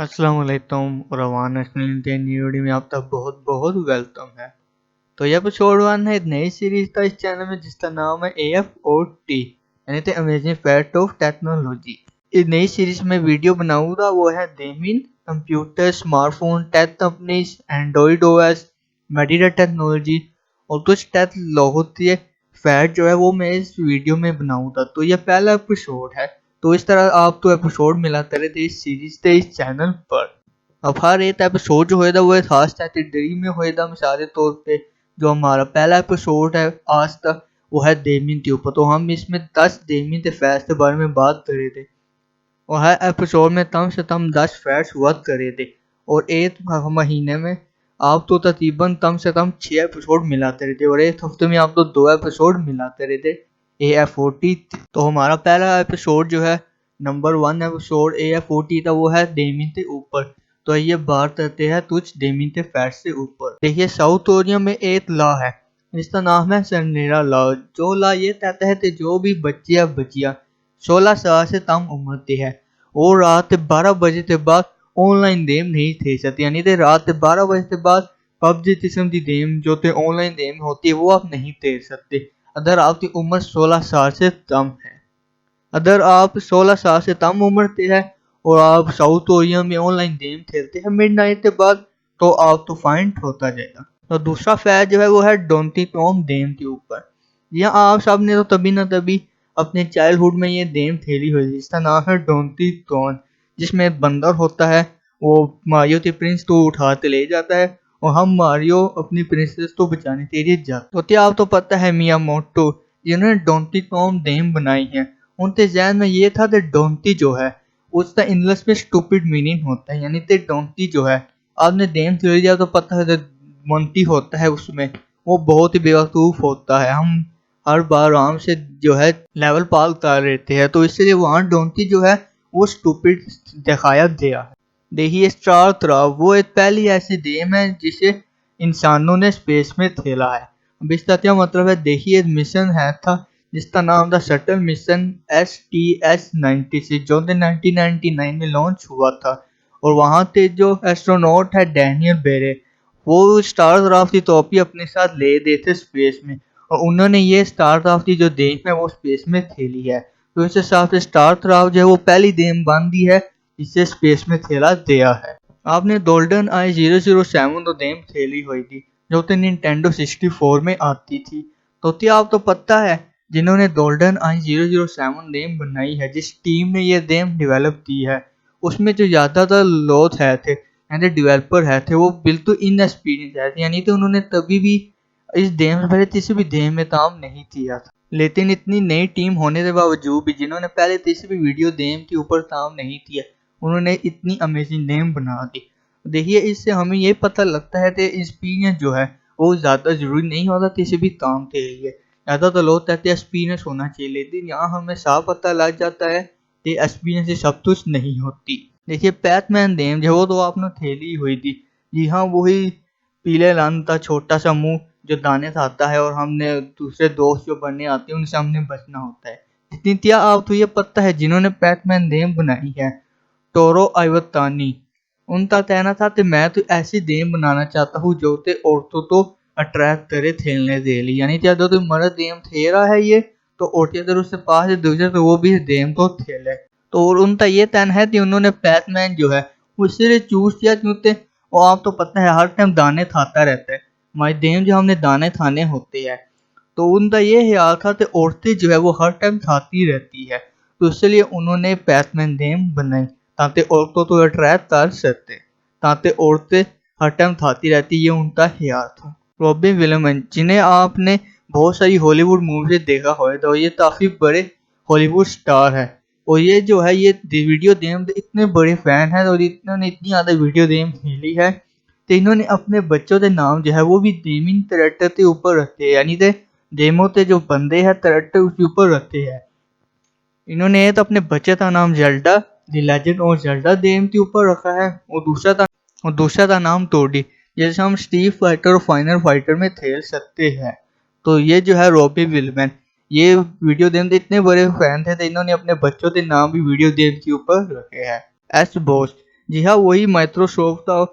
अस्सलाम वालेकुम और अवान न्यू वीडियो में आपका बहुत बहुत वेलकम है। तो यह एपिसोड 1 है एक नई सीरीज का इस चैनल में जिसका नाम है AFOT यानी कि अमेजिंग फैक्ट ऑफ टेक्नोलॉजी। इस नई सीरीज में वीडियो बनाऊंगा वो है gaming, computer, smartphone, tech companies, Android OS, medical technology और कुछ टेक्नोलॉजी फैक्ट जो है वो मैं इस वीडियो में बनाऊंगा। तो यह पहला एपिसोड है। तो इस तरह आपको एपिसोड मिलाते रहते इस सीरीज के इस चैनल पर। अब हर एक एपिसोड जो होएगा वो एक खास कैटेगरी में होएगा। मिसाल के तौर पे जो हमारा पहला एपिसोड है आज तक वो है गेमिंग के ऊपर। तो हम इसमें 10 गेमिंग के फैक्ट्स के बारे में बात करे थे और हर एपिसोड में कम से कम 10 फैक्ट्स वर्क करे थे और एक महीने में आप तो तकरीबन कम से कम 6 एपिसोड मिलाते रहते और एक हफ्ते में आप तो 2 एपिसोड मिलाते रहते AFOT। तो हमारा पहला एपिसोड जो है नंबर 1 एपिसोड AFOT का वो है गेमिंग के ऊपर। तो ये बात करते हैं कुछ गेमिंग के फैक्ट से ऊपर। देखिए साउथ कोरिया में एक लॉ है जिसका नाम है सनेरा लॉ। जो लॉ ये कहता है कि जो भी बच्चे या बच्चियां 16 साल से कम उम्र के है और रात 12 बजे के बाद ऑनलाइन गेम नहीं खेल सकते। यानी कि रात 12 बजे के बाद पबजी किस्म की गेम जो थे ऑनलाइन गेम होती है वो आप नहीं खेल सकते अगर आपकी उम्र 16 साल से कम है। अगर आप 16 साल से कम उम्र के है और आप साउथ कोरिया में ऑनलाइन गेम खेलते हैं मिडनाइट के बाद तो आप तो फाइन होता जाएगा। तो दूसरा फैक्ट जो है वो है डोंटी टॉम गेम के ऊपर। यहाँ आप सब ने तो तभी ना तभी अपने चाइल्डहुड में ये गेम खेली हुई है जिसका नाम है डोंटी टॉन, जिसमें एक बंदर होता है वो मारियो के प्रिंस को उठा के ले जाता है और हम मारियो अपनी प्रिंसेस को बचाने के लिए जाते। तो क्या आप तो पता है मियामोटो जिन्होंने डोंटी टॉम गेम बनाई है उनके ज़हन में ये था कि डोंटी जो है उसका इंग्लिश में स्टूपिड मीनिंग होता है। यानी कि डोंटी जो है आपने गेम खेल लिया तो पता है मोंटी होता है उसमें वो बहुत ही बेवकूफ़ होता है। हम हर बार आराम से जो है लेवल पार कर लेते हैं तो इसलिए वहाँ डोंटी जो है वो स्टूपिड दिखाया गया है। देखिए स्टार ट्रैक वो एक पहली ऐसी गेम है जिसे इंसानों ने स्पेस में खेला है। अब इसका क्या मतलब है, देखिए एक मिशन है था जिसका नाम था शटल मिशन STS-96 जो 1999 में लॉन्च हुआ था और वहाँ पे जो एस्ट्रोनॉट है डैनियल बेरे वो स्टार क्राफ्ट की टोपी अपने साथ ले गए थे स्पेस में और उन्होंने ये स्टार क्राफ्ट की जो गेम है वो स्पेस में खेली है। तो इस हिसाब से स्टार क्राफ्ट जो है वो पहली गेम बन दी है जिसे स्पेस में खेला गया है। आपने गोल्डन आई 007 तो गेम खेली हुई थी जो कि निंटेंडो 64 में आती थी। तो क्या आप तो पता है जिन्होंने गोल्डन आई 007 गेम बनाई है, जिस टीम ने ये गेम डेवलप की है उसमें जो ज़्यादातर लोग है थे यानी डेवलपर है थे वो बिल्कुल इनएक्सपीरियंस है थे। यानी कि उन्होंने कभी भी इस गेम से पहले किसी भी गेम में काम नहीं किया था। लेकिन इतनी नई टीम होने के बावजूद भी जिन्होंने पहले किसी भी वीडियो गेम के ऊपर काम नहीं किया उन्होंने इतनी अमेजिंग गेम बना दी। देखिए इससे हमें ये पता लगता है कि एक्सपीरियंस जो है वो ज़्यादा ज़रूरी नहीं होता किसी भी काम के लिए। ज़्यादा तो लोग कहते हैं एक्सपीरियंस होना चाहिए लेकिन यहाँ हमें साफ पता लग जाता है कि एक्सपीरियंस से सब कुछ नहीं होती। देखिए पैकमैन गेम जो वो तो आपने खेली हुई थी। जी हाँ, वही पीले रंग का छोटा सा मुंह जो दाने से आता है और हमने दूसरे दोस्त जो बनने आते हैं उनसे हमने बचना होता है। लेकिन क्या आप तो ये पता है जिन्होंने पैकमैन गेम बनाई है टोरो आइवतानी, उनका कहना था कि मैं तो ऐसी गेम बनाना चाहता हूँ जो कि औरतों को अट्रैक्ट करे खेलने के लिए। यानी कि अगर कोई मर्द गेम खेल रहा है ये तो औरतें अगर उससे पास है दूसरे तो वो भी गेम को खेले। तो और उनका ये कहना है कि उन्होंने पैकमैन जो है वो इसलिए चूज किया क्योंकि और आप तो पता है हर टाइम दाने खाता रहता है। हमारी गेम जो हमने दाने खाने होते हैं तो उनका ये ख्याल था कि औरतें जो है वो हर टाइम खाती रहती है तो इसलिए उन्होंने पैकमैन गेम बनाई ताकि औरतों को अट्रैक्ट कर सकते, ताकि औरतें हर टाइम खाती रहती, ये उनका ख्याल था। रॉबिन विलियम्स जिन्हें आपने बहुत सारी हॉलीवुड मूवी देखा हो तो ये काफ़ी बड़े हॉलीवुड स्टार है और ये जो है ये वीडियो गेम के इतने बड़े फैन हैं और इन्होंने इतनी ज़्यादा वीडियो गेम खेली है तो इन्होंने अपने बच्चों के नाम जो है वो भी गेमिंग कैरेक्टर के ऊपर रखते हैं। यानी कि गेमों के जो बंदे हैं कैरेक्टर उसके ऊपर रखते हैं। इन्होंने तो अपने बच्चे का नाम Zelda the legend of Zelda game के ऊपर रखा है और दूसरा का नाम टोडी जैसे हम स्ट्रीट फाइटर और फाइनल फाइटर में खेल सकते हैं। तो ये जो है रॉबी विलमैन ये वीडियो गेम के इतने बड़े फैन थे तो इन्होंने अपने बच्चों के नाम भी वीडियो गेम के ऊपर रखे हैं। एस बॉस जी हाँ, वही माइक्रोसॉफ्ट का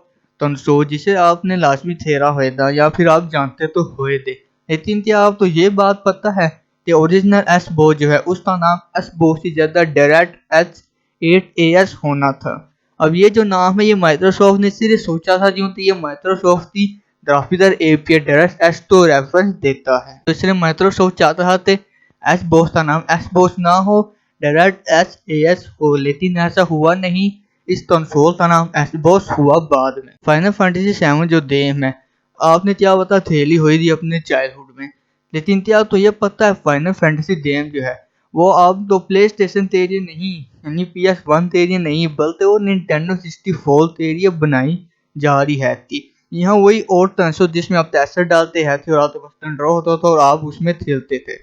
कंसोल जिसे आपने लाजमी थेरा होएगा या फिर आप जानते तो होए दे। लेकिन क्या आपको ये बात पता है कि ओरिजिनल एस बोस जो है उसका नाम एस बोस से ज़्यादा डायरेक्ट एच 8 AS होना था। अब ये जो नाम है ये माइक्रोसॉफ्ट ने सिर्फ सोचा था क्योंकि ये माइक्रोसॉफ्ट की ग्राफिकल एपीआई डायरेक्ट एस तो रेफरेंस देता है, तो इसलिए माइक्रोसॉफ्ट चाहता था कि एस बोस का नाम एस बोस ना हो, डायरेक्ट एस हो, लेकिन ऐसा हुआ नहीं। इस कंसोल का नाम एस बोस हुआ बाद में। फाइनल फैंटेसी 7 जो गेम है आपने क्या पता खेली हुई थी अपने चाइल्डहुड में, लेकिन क्या तो ये पता है फाइनल फैंटेसी गेम जो है वो आप तो प्ले स्टेशन तेरिए नहीं यानी PS1 तेरिए नहीं बल्कि वो निंटेंडो 64 तेरिए बनाई जा रही है थी। यहाँ वही और कंसोल जिसमें आप पैसा डालते हैं थे और आपके पास कंट्रोल होता था और आप उसमें खेलते थे।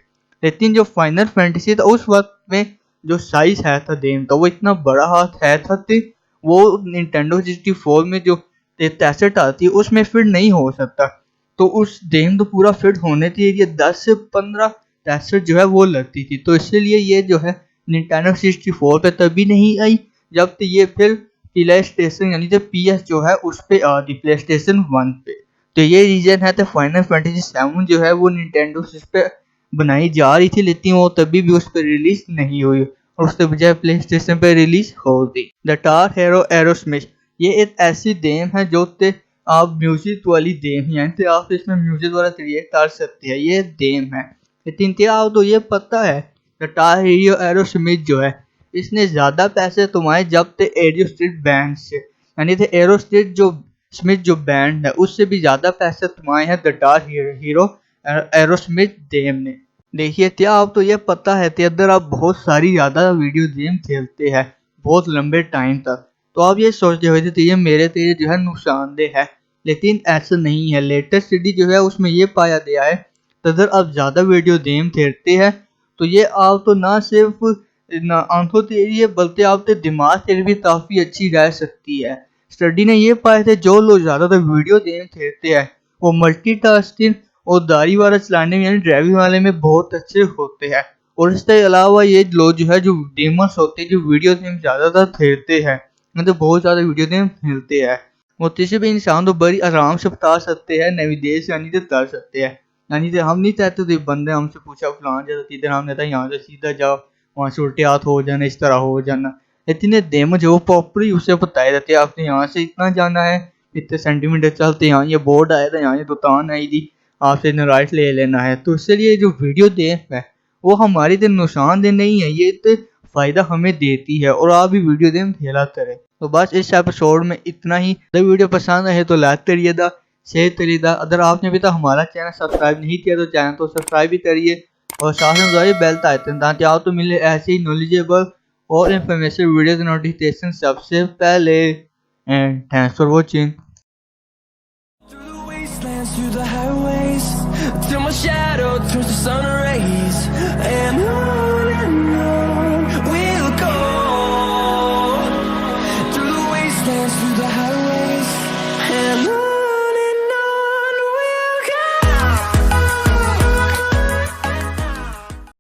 लेकिन जो फाइनल फैंटेसी था उस वक्त में जो साइज है था गेम का वो इतना बड़ा हाथ है था कि वो निंटेंडो 64 में जो कैसेट आती है उसमें फिट नहीं हो सकता। तो उस गेम तो पूरा फिट होने के लिए 10 से 15 कैसेट जो है वो लगती थी। तो इसलिए ये जो है निंटेंडो 64 पे तभी नहीं आई जब ये फिर प्ले स्टेशन यानी जो PS जो है उस पे आ गई प्ले स्टेशन 1 पे। तो ये रीजन है तो फाइनल फैंटेसी 7 जो है वो निंटेंडो पे बनाई जा रही थी लेकिन वो तभी भी उस पर रिलीज नहीं हुई और उसके बजाय प्ले स्टेशन पे रिलीज हो गई। द टार हीरो एरोस्मिथ ये एक ऐसी गेम है जो ते आप म्यूजिक वाली गेम है यानी आप इसमें म्यूजिक वाला क्रिएट कर सकते हैं, ये गेम है। लेकिन क्या आप तो ये पता है द टार हीरो एरोस्मिथ जो है इसने ज्यादा पैसे कमाए जब ते एरियो स्ट्रीट बैंड से यानी थे एरो स्ट्रीट जो स्मिथ जो बैंड है उससे भी ज्यादा पैसे कमाए हैं the tar hero Aerosmith game ने। देखिए क्या आप तो ये पता है कि अगर आप बहुत सारी ज़्यादा वीडियो गेम खेलते हैं बहुत लंबे टाइम तक तो आप ये सोचते हो कि ये मेरे तेरे जो है नुकसानदेह है, लेकिन ऐसा नहीं है। लेटेस्ट स्टडी जो है उसमें ये पाया गया है तो अगर आप ज़्यादा वीडियो गेम खेलते हैं तो ये आप तो ना सिर्फ आंखों के लिए बल्कि आपके दिमाग के लिए भी काफ़ी अच्छी रह सकती है। स्टडी ने ये पाया थे जो लोग ज़्यादातर वीडियो गेम खेलते हैं वो मल्टीटास्किंग और गाड़ी वाला चलाने में यानी ड्राइविंग वाले में बहुत अच्छे होते हैं। और इसके अलावा ये लोग जो है जो गेमर्स होते हैं जो वीडियो गेम ज़्यादातर खेलते हैं मतलब बहुत ज़्यादा वीडियो गेम खेलते हैं वो किसी भी इंसान को बड़ी आराम से बता सकते हैं नेविगेशन यानी कि कर सकते हैं। यानी कि हम नहीं चाहते थे बंदे हमसे पूछा फलान जगह किधर, हमने था यहाँ से सीधा जाओ वहाँ से उल्टे हाथ हो जाना इस तरह हो जाना। इतने डेमो जो प्रॉपरली उसे बताया जाते हैं आपने यहाँ से इतना जाना है इतने सेंटीमीटर चलते यहाँ ये बोर्ड आया था यहाँ ये दुकान आई थी आपसे इतना राइट ले लेना है। तो इसलिए जो वीडियो गेम है वो हमारी तो नुकसानदेह नहीं है, ये तो फायदा हमें देती है और आप भी वीडियो गेम खेला करें। तो बस इस एपिसोड में इतना ही। अगर वीडियो पसंद आए तो लाइक करिएगा, शेयर करिएगा। अगर आपने अभी तक हमारा चैनल सब्सक्राइब नहीं किया तो चैनल को सब्सक्राइब भी करिए और साथ में दबाइए बेल आइकन ताकि आप तो मिले ऐसे ही नॉलेजेबल और इन्फॉर्मेटिव वीडियो की नोटिफिकेशन सबसे पहले। And thanks for watching. Through the highways till my shadow turns to sun rays and